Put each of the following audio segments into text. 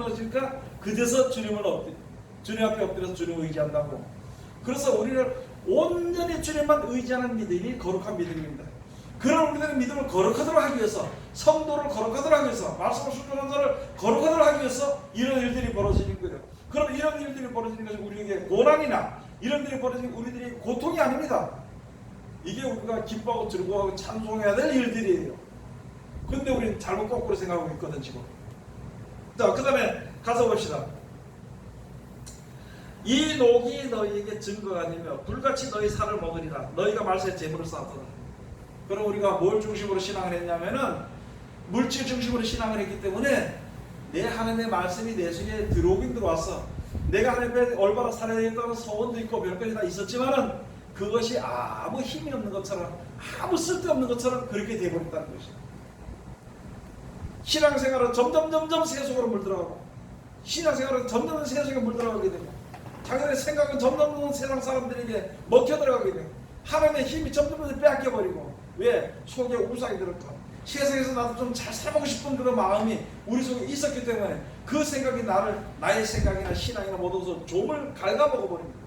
무너지니까 그제서 주님 앞에 엎드려서 주님을 의지한다고. 그래서 우리는 온전히 주님만 의지하는 믿음이 거룩한 믿음입니다. 그런 우리들의 믿음을 거룩하도록 하기 위해서, 성도를 거룩하도록 하기 위해서, 말씀을 순종하는 자를 거룩하도록 하기 위해서 이런 일들이 벌어지는 거예요. 그럼 이런 일들이 벌어지는 것이 우리에게 고난이나 이런 일이 벌어지는 우리들이 고통이 아닙니다. 이게 우리가 기뻐하고 즐거워하고 찬송해야 될 일들이에요. 근데 우리는 잘못 거꾸로 생각하고 있거든 지금. 자, 그 다음에 가서 봅시다. 이 녹이 너희에게 증거가 아니며 불같이 너희 살을 먹으리라. 너희가 말세에 재물을 쌓았도다. 그럼 우리가 뭘 중심으로 신앙을 했냐면은 물질 중심으로 신앙을 했기 때문에 내 하나님의 말씀이 내 속에 들어오긴 들어왔어. 내가 하나님의 올바로 살아야 된다는 소원도 있고 별것이 다 있었지만은 그것이 아무 힘이 없는 것처럼, 아무 쓸데없는 것처럼 그렇게 되어버렸다는 것이야. 신앙생활은 점점 세속으로 물들어가고, 신앙생활은 점점 세속에 물들어가게 되고, 자기들의 생각은 점점 세상 사람들에게 먹혀 들어가게 되고, 하나님의 힘이 점점 빼앗겨버리고. 왜? 속에 우상이 들었고, 세상에서 나도 좀 잘 살아보고 싶은 그런 마음이 우리 속에 있었기 때문에 그 생각이 나의 생각이나 신앙이나 모든 것을 좀을 갉아먹어 버립니다.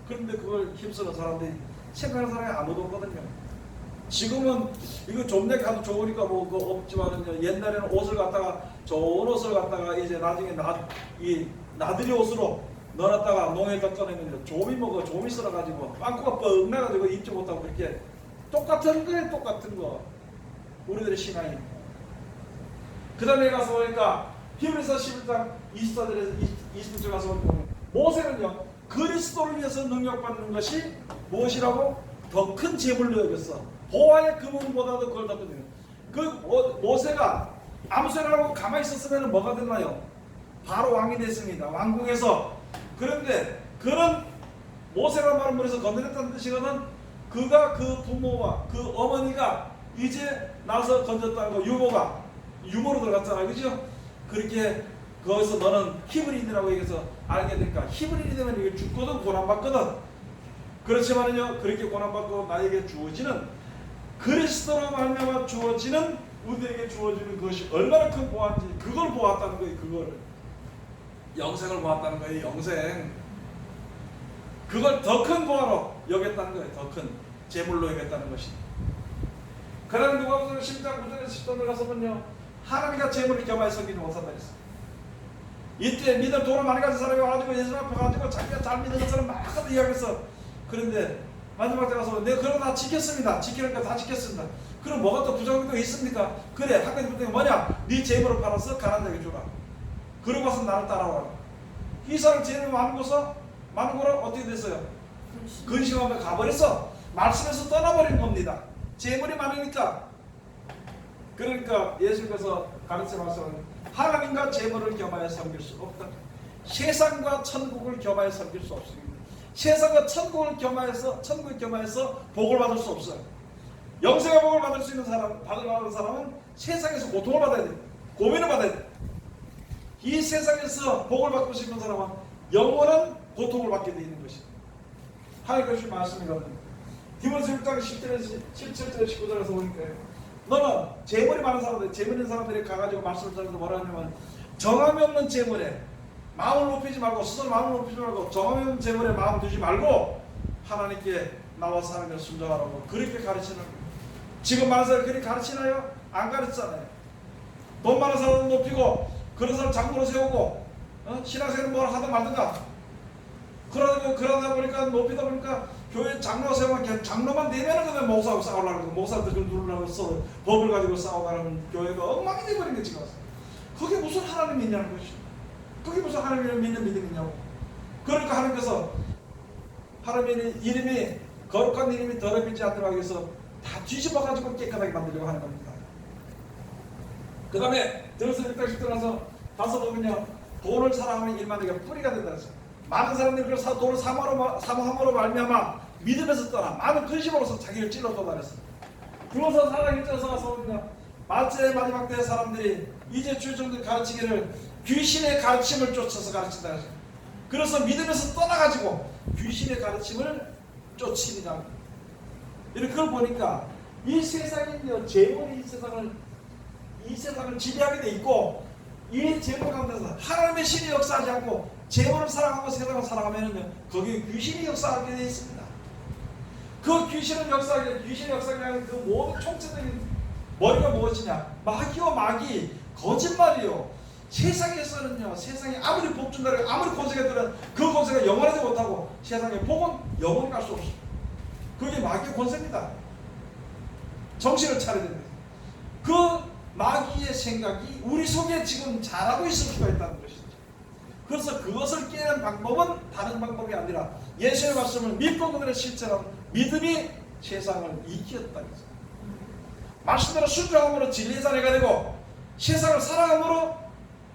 그런데 그걸 힘쓰는 사람들이, 생각하는 사람이 아무도 없거든요. 지금은 이거 좀내 가도 좋으니까 뭐 그거 없지만은요, 옛날에는 옷을 갖다가, 좋은 옷을 갖다가 이제 나중에 나들이 옷으로 넣어놨다가 농에다 꺼내면 좀이 썰어가지고 빵꾸가 뻥 나가지고 입지 못하고, 그렇게 똑같은 거에 똑같은 거 우리들의 신앙이. 그 다음에 가서 보니까 히브리서 11장 20절 가서 보면 모세는요, 그리스도를 위해서 능력받는 것이 무엇이라고? 더 큰 재물로 여겼어. 보화의 금은보다도 그걸 더 큰. 그 모세가 아무 소리라고 가만히 있었으면 뭐가 됐나요? 바로 왕이 됐습니다. 왕궁에서. 그런데 그런 모세라는 말은 뭐래서 건드렸다는 뜻이거든. 그가 그 부모와 그 어머니가 이제 나서 건졌다는 거, 유모로 들어갔잖아요. 그죠? 그렇게 거기서 너는 히브리인이라고 얘기해서 알게 되니까, 히브리인이 되면 이게 죽거든, 고난받거든. 그렇지만은요, 그렇게 고난받고 나에게 주어지는, 그리스도로 말미암아 주어지는, 우리에게 주어지는 것이 얼마나 큰 보안인지 그걸 보았다는 거예요. 그거를 영생을 보았다는 거예요. 영생. 그걸 더 큰 보화로 여겼다는 거예요. 더 큰 재물로 여겼다는 것이. 그러나 누가복음 10장 9절에서 10절을 가서 보면요, 하나님과 재물을 겸하여 섬기지 못한다 했어요. 이때 믿음 돈을 많이 가진 사람이 와가지고 예수 앞에 가지고 자기가 잘 믿는 것처럼 막 이야기했어. 그런데 마지막 때 가서 내가 그런 거 다 지켰습니다. 지키는 거 다 지켰습니다. 그럼 뭐가 또 부정도 있습니까? 그래, 한 가지 부정이 뭐냐? 네 재물을 팔아서 가난한 자에게 주라. 그러고 와서 나를 따라와라. 이 사람 재물이 많은 거라 어떻게 됐어요? 근심하며 가버렸어. 말씀에서 떠나버린 겁니다. 재물이 많으니까. 그러니까 예수께서 가르쳐 말씀은 하나님과 재물을 겸하여 섬길 수 없다. 세상과 천국을 겸하여 섬길 수 없습니다. 세상과 천국을 겸하여서 복을 받을 수 없어요. 영생의 복을 받을 수 있는 사람은 세상에서 고통을 받아야 돼. 고민을 받아야 돼. 이 세상에서 복을 받고 싶은 사람은 영원한 고통을 받게 되어 있는 것이다. 하나님께서 주신 말씀이거든요. 디모데 6장 10절에서 17절에서 19절에서 보니까, 너는 재물이 많은 사람들, 재물 있는 사람들이 가가지고 말씀을 전해서 뭐라 하냐면, 정함이 없는 재물에 마음을 높이지 말고, 스스로 마음을 높이지 말고, 정함이 없는 재물에 마음을 두지 말고 하나님께 나와서 하나님을 순종하라고 그렇게 가르치는 거예요. 지금 많은 사람이 그렇게 가르치나요? 안 가르치잖아요. 돈 많은 사람을 높이고 그런 사람 장로로 세우고, 신앙생활을 뭘 하든 말든가. 그러다 보니까 높이다 보니까 교회 장로 세우면 장로만 내면은 그냥 목사하고 싸우려고, 목사들 그걸 누르려고 써 법을 가지고 싸우가는 교회가 엉망이 되어버린 게 지금. 그게 무슨 하나님이 있냐는 것이죠. 그게 무슨 하나님을 믿는 믿음이냐고. 그러니까 하나님께서 하나님의 이름이, 거룩한 이름이 더럽히지 않도록 하기 위해서 다 뒤집어가지고 깨끗하게 만들려고 하는 겁니다. 그 다음에 들어서 600씩 들어서 가서 보면요, 돈을 사랑하는 일만 되게 뿌리가 된다 했어요. 많은 사람들이 그 돈을 사모함으로 말미암아 믿음에서 떠나 많은 근심으로서 자기를 찔러 떠나랬어요. 그러면서 사랑 일전에서 가서 보면 마지의 마지막 때의 사람들이 이제 주정들 가르치기를 귀신의 가르침을 쫓아서 가르친다 했어요. 그래서 믿음에서 떠나가지고 귀신의 가르침을 쫓습니다. 이렇게 그걸 보니까 이 세상이 재물이 이 세상을 지배하게 돼 있고, 이 재물 가운데서 하나님의 신이 역사하지 않고 재물을 사랑하고 세상을 사랑하면은요, 거기에 귀신이 역사하게 되어 있습니다. 그 귀신은 귀신이 역사하게 하는 그 모든 총체적인 머리가 무엇이냐? 마귀와 마귀, 거짓말이요. 세상에서는요, 세상에 아무리 복 준다고 아무리 권세가 들어 그 권세가 영원하지 못하고 세상의 복은 영원히 갈 수 없습니다. 그게 마귀의 권세입니다. 정신을 차려야 됩니다. 그 마귀의 생각이 우리 속에 지금 자라고 있을 수가 있다는 것이죠. 그래서 그것을 깨는 방법은 다른 방법이 아니라 예수의 말씀을 믿고 그들의 실천한 믿음이 세상을 이기었다는 것입니다. 말씀대로 순종함으로 진리의 자녀가 되고 세상을 사랑함으로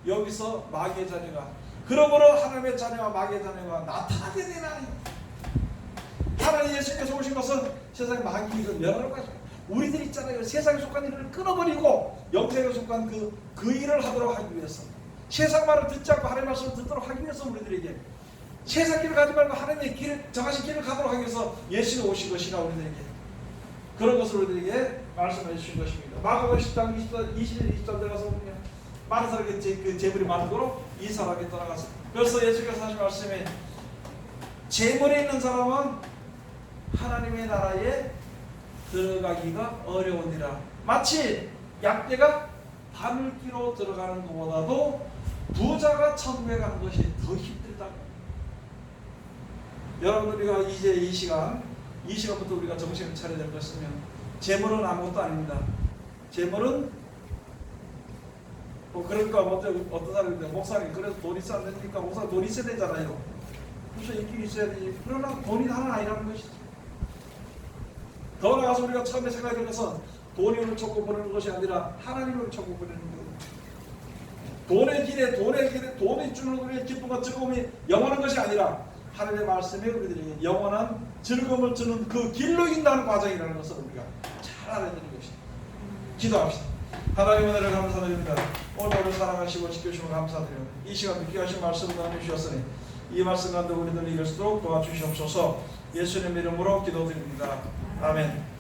여기서 마귀의 자녀가, 그러므로 하나님의 자녀와 마귀의 자녀가 나타나게 되나니, 하나님 예수께서 오신 것은 세상에 마귀가 멸하러 가죠. 우리들 있잖아요. 세상에 속한 일을 끊어버리고 영생에 속한 그 일을 하도록 하기 위해서, 세상 말을 듣지 않고 하나님의 말씀을 듣도록 하기 위해서 우리들에게 세상 길을 가지 말고 하나님의 길, 정하신 길을 가도록 하기 위해서 예수가 오신 것이라 우리들에게 그런 것을 우리들에게 말씀해 주신 것입니다. 마가복음 10장 21, 23절 가서 보면 많은 사람이 그 재물이 많은 거로 이 사람이 떠나가서, 그래서 예수께서 하신 말씀에 재물이 있는 사람은 하나님의 나라에 들어가기가 어려우니라. 마치 약대가 바늘기로 들어가는 것보다도 부자가 천국에 가는 것이 더 힘들다. 여러분, 우리가 이제 이 시간부터 우리가 정신을 차려야 될 것이면, 재물은 아무것도 아닙니다. 재물은 그러니까 어떤 사람이 목사님 그래서 돈 있어야 안 됩니까? 목사님 돈 있어야 되잖아요. 그래서 있긴 있어야 되지. 그러나 돈이 하나 아니라는 것이죠. 더 나아가서 우리가 처음에 생각했던 것은 돈이 우리를 천국 보내는 것이 아니라 하나님이 우리를 천국 보내는 거예요. 돈의 길에 돈이 주는 우리의 기쁨과 즐거움이 영원한 것이 아니라 하나님의 말씀에 우리들에게 영원한 즐거움을 주는 그 길로 인도하는 과정이라는 것을 우리가 잘 알아야 되는 것입니다. 기도합시다. 하나님 은혜를 감사드립니다. 오늘 사랑하시고 지켜주시면 감사드려요. 이 시간 귀하신 말씀을 나눠주셨으니 이 말씀 가운데 우리들이 이길 수 있도록 도와주시옵소서. 예수님의 이름으로 기도드립니다. 아멘.